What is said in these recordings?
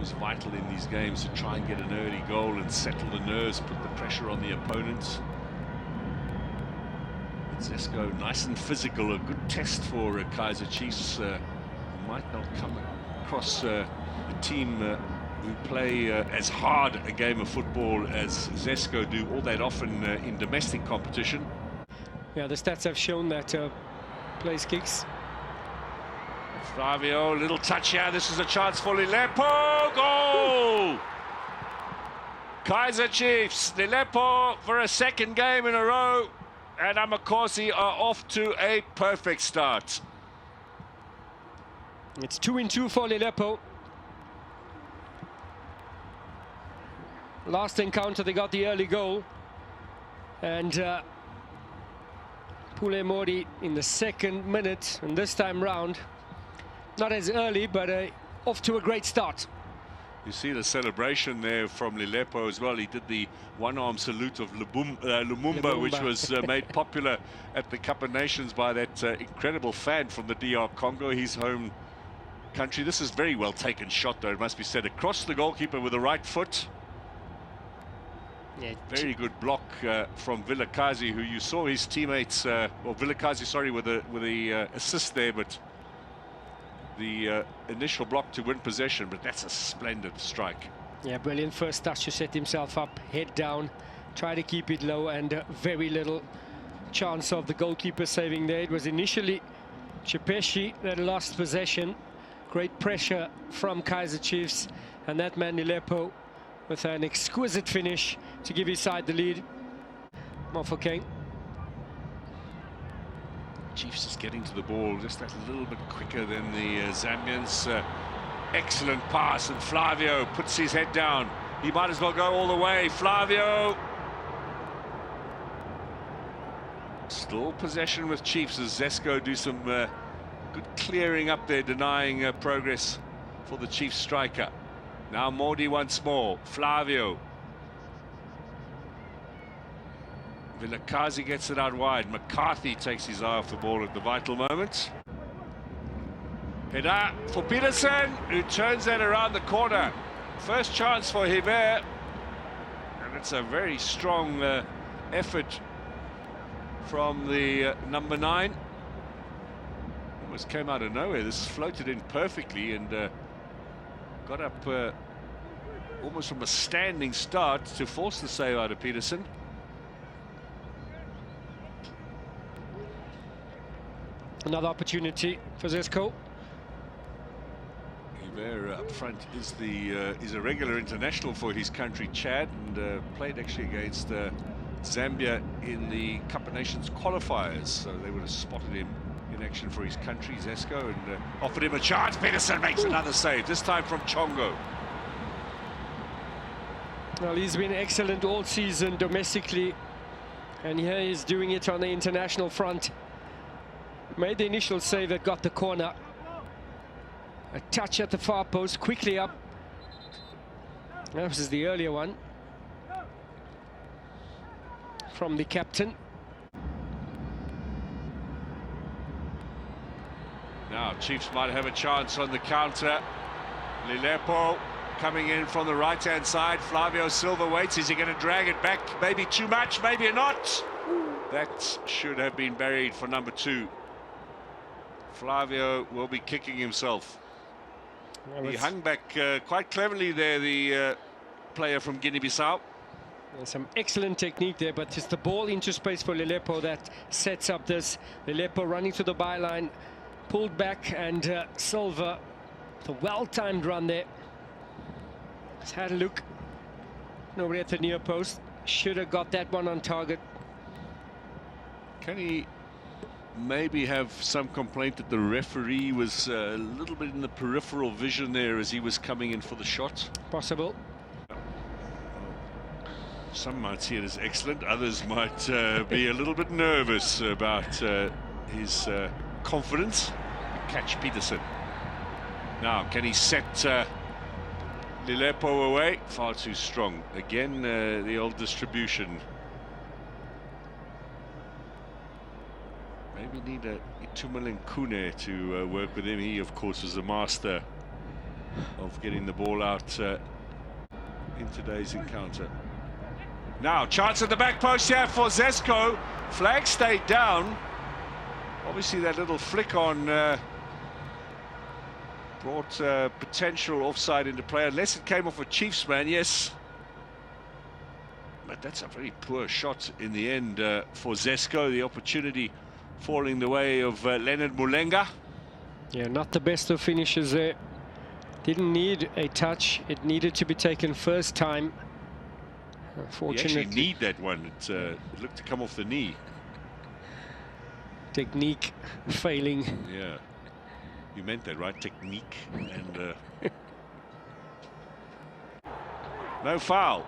always vital in these games to try and get an early goal and settle the nerves, put the pressure on the opponents. Zesco, nice and physical, a good test for Kaizer Chiefs. Might not come across a team who play as hard a game of football as Zesco do all that often in domestic competition. Yeah, the stats have shown that place kicks. Flavio, little touch here. This is a chance for Lilepo. Goal! Kaizer Chiefs, Lilepo for a second game in a row, and Amakosi are off to a perfect start. It's 2-2 for Lilepo. Last encounter, they got the early goal. And Pule Mori in the second minute, and this time round, not as early, but off to a great start. You see the celebration there from Lilepo as well. He did the one-arm salute of Lumumba, which was made popular at the Cup of Nations by that incredible fan from the DR Congo, his home country. This is very well taken shot, though, it must be said, across the goalkeeper with the right foot. Yeah, very good block from Vilakazi, who you saw his teammates, well, Vilakazi, sorry, with the assist there, but the initial block to win possession, but that's a splendid strike. Yeah, brilliant first touch to set himself up, head down, try to keep it low, and very little chance of the goalkeeper saving there. It was initially Chepeshi that lost possession. Great pressure from Kaizer Chiefs, and that man Lilepo with an exquisite finish to give his side the lead. Mofokeng. Chiefs is getting to the ball just that little bit quicker than the Zambians. Excellent pass, and Flavio puts his head down. He might as well go all the way. Flavio. Still possession with Chiefs as Zesco do some good clearing up there, denying progress for the Chiefs striker. Now Modi once more. Flavio. Vilakazi gets it out wide. McCarthy takes his eye off the ball at the vital moment. Header for Peterson, who turns that around the corner. First chance for Hiver. And it's a very strong effort from the number 9. Almost came out of nowhere. This floated in perfectly and got up almost from a standing start to force the save out of Peterson. Another opportunity for Zesco. Hiver up front is a regular international for his country, Chad, and played actually against Zambia in the Cup of Nations qualifiers, so they would have spotted him in action for his country, Zesco, and offered him a chance. Peterson makes another save, this time from Chongo. Well, he's been excellent all season domestically, and here he's doing it on the international front. Made the initial save that got the corner. A touch at the far post, quickly up. This is the earlier one from the captain. Now Chiefs might have a chance on the counter. Lilepo coming in from the right-hand side. Flavio Silva waits. Is he going to drag it back? Maybe too much, maybe not. That should have been buried for number 2. Flavio will be kicking himself. Well, he hung back quite cleverly there, the player from Guinea-Bissau. Some excellent technique there, but it's the ball into space for Lilepo that sets up this. Lilepo running to the byline, pulled back, and Silva, the well-timed run there. He's had a look. Nobody at the near post. Should have got that one on target. Can he maybe have some complaint that the referee was a little bit in the peripheral vision there as he was coming in for the shot? Possible. Some might see it as excellent, others might be a little bit nervous about his confidence. Catch Peterson. Now, can he set Lilepo away? Far too strong. Again, the old distribution. Maybe need a Itumeleng Kune to work with him. He, of course, was the master of getting the ball out in today's encounter. Now, chance at the back post here for Zesco. Flag stayed down. Obviously, that little flick on brought potential offside into play, unless it came off a Chiefs man, yes. But that's a very poor shot in the end for Zesco. The opportunity falling the way of Leonard Mulenga. Yeah, not the best of finishes there. Didn't need a touch. It needed to be taken first time. Unfortunately, you actually need that one. It looked to come off the knee. Technique failing. Yeah, you meant that, right? Technique. And no foul.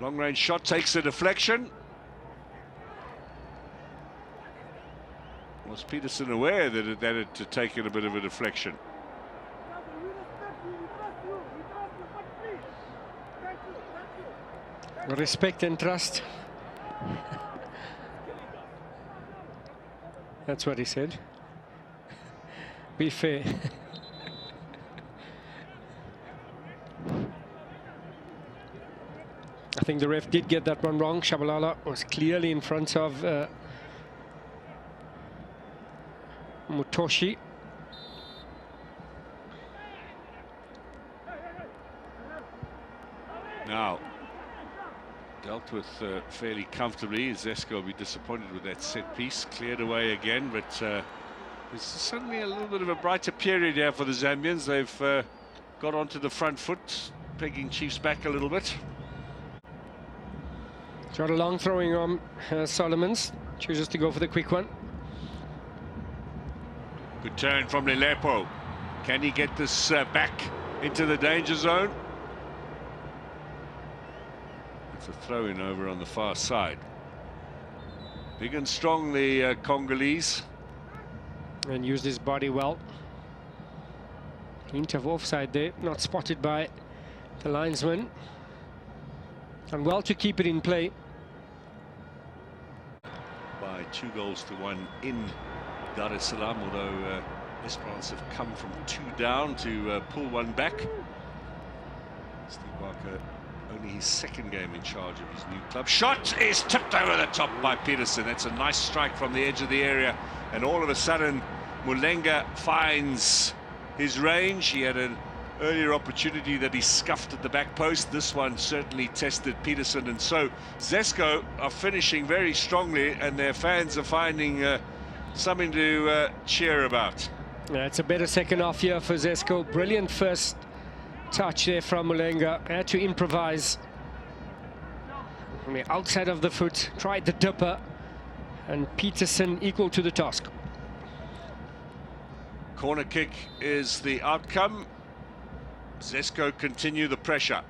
Long range shot takes a deflection. Was Peterson aware that it had taken a bit of a deflection? Respect and trust. That's what he said. Be fair. I think the ref did get that one wrong. Shabalala was clearly in front of Mutoshi. Now, dealt with fairly comfortably. Zesco will be disappointed with that set piece. Cleared away again, but there's suddenly a little bit of a brighter period here for the Zambians. They've got onto the front foot, pegging Chiefs back a little bit. Got a long throwing arm. Solomons chooses to go for the quick one. Good turn from Lelepo. Can he get this back into the danger zone? It's a throw-in over on the far side. Big and strong, the Congolese. And used his body well. Hint of offside there, not spotted by the linesman. And well to keep it in play. By 2-1 in Dar es Salaam, although Esperance have come from 2 down to pull one back. Steve Barker, only his second game in charge of his new club. Shot is tipped over the top by Peterson. That's a nice strike from the edge of the area. And all of a sudden, Mulenga finds his range. He had an earlier opportunity that he scuffed at the back post. This one certainly tested Peterson, and so Zesco are finishing very strongly, and their fans are finding something to cheer about. Yeah, it's a better second half here for Zesco. Brilliant first touch there from Mulenga. Had to improvise on the outside of the foot, tried the dipper, and Peterson equal to the task. Corner kick is the outcome. Zesco continue the pressure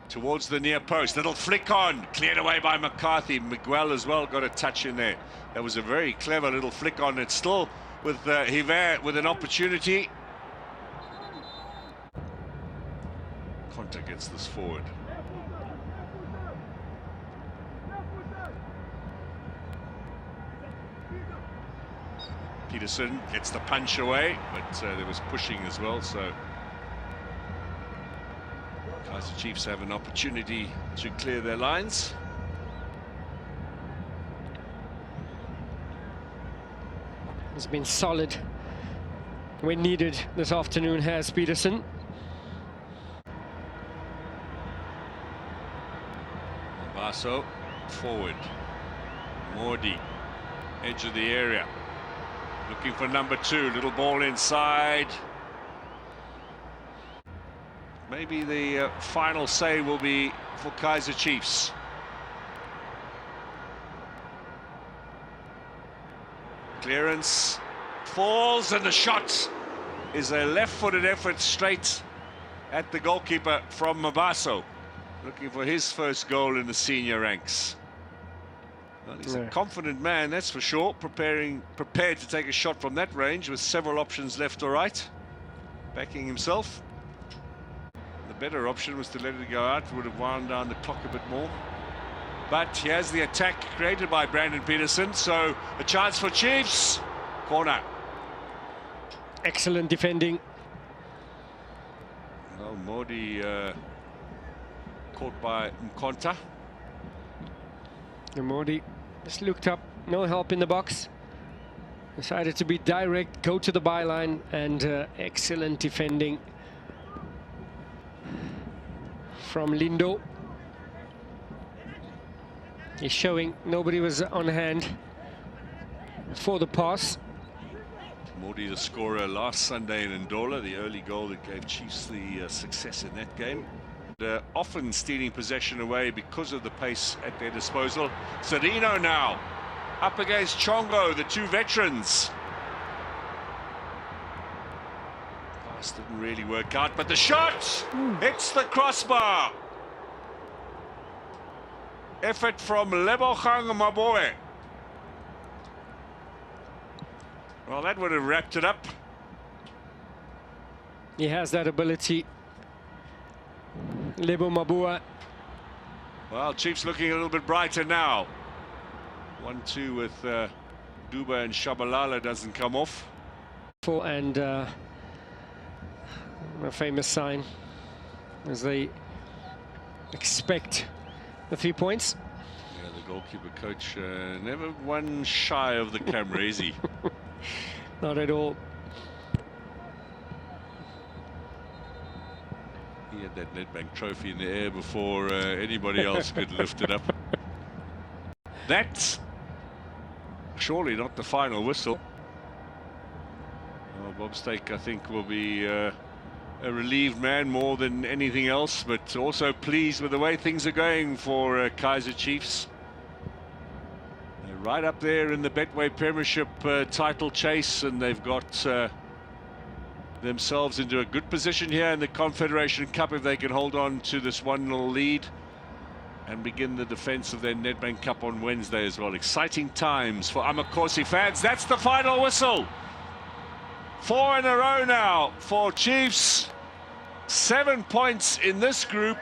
towards the near post. Little flick on, cleared away by McCarthy. Miguel as well got a touch in there. That was a very clever little flick on. It's still with Hiver with an opportunity. Conta gets this forward. Peterson gets the punch away, but there was pushing as well, so Kaizer Chiefs have an opportunity to clear their lines. He's been solid when needed this afternoon, has Peterson. Basso forward. Mordi, edge of the area. Looking for number 2, little ball inside. Maybe the final say will be for Kaizer Chiefs. Clearance falls, and the shot is a left-footed effort straight at the goalkeeper from Mabaso, looking for his first goal in the senior ranks. Well, he's a confident man, that's for sure, prepared to take a shot from that range with several options left or right, backing himself. The better option was to let it go out, would have wound down the clock a bit more. But here's the attack created by Brandon Peterson, so a chance for Chiefs. Corner. Excellent defending. Well, Modi caught by Mkonta. And Modi just looked up, no help in the box. Decided to be direct, go to the byline, and excellent defending from Lindo. He's showing nobody was on hand for the pass. Modi, the scorer last Sunday in Ndola, the early goal that gave Chiefs the success in that game. Often stealing possession away because of the pace at their disposal. Serino now up against Chongo, the two veterans. Pass didn't really work out, but the shot hits the crossbar. Effort from Lebogang Maboe. Well, that would have wrapped it up. He has that ability, Lebo Mabua. Well, Chiefs looking a little bit brighter now. 1-2 with Duba and Shabalala doesn't come off. And a famous sign as they expect the 3 points. Yeah, the goalkeeper coach never one shy of the camera, is he? Not at all. He had that Nedbank trophy in the air before anybody else could lift it up. That's surely not the final whistle. Oh, Bob Stake, I think, will be a relieved man more than anything else, but also pleased with the way things are going for Kaizer Chiefs. They're right up there in the Betway Premiership title chase, and they've got themselves into a good position here in the Confederation Cup if they can hold on to this 1-0 lead and begin the defense of their Nedbank Cup on Wednesday as well. Exciting times for Amakosi fans. That's the final whistle. 4 in a row now for Chiefs. 7 points in this group.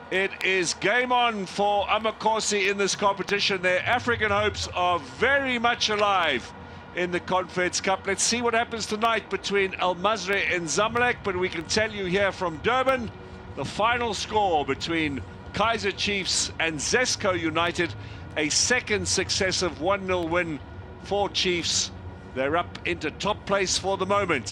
It is game on for Amakosi in this competition. Their African hopes are very much alive in the Confeds Cup. Let's see what happens tonight between Al Masri and Zamalek, but we can tell you here from Durban, the final score between Kaizer Chiefs and Zesco United, a second successive 1-0 win for Chiefs. They're up into top place for the moment.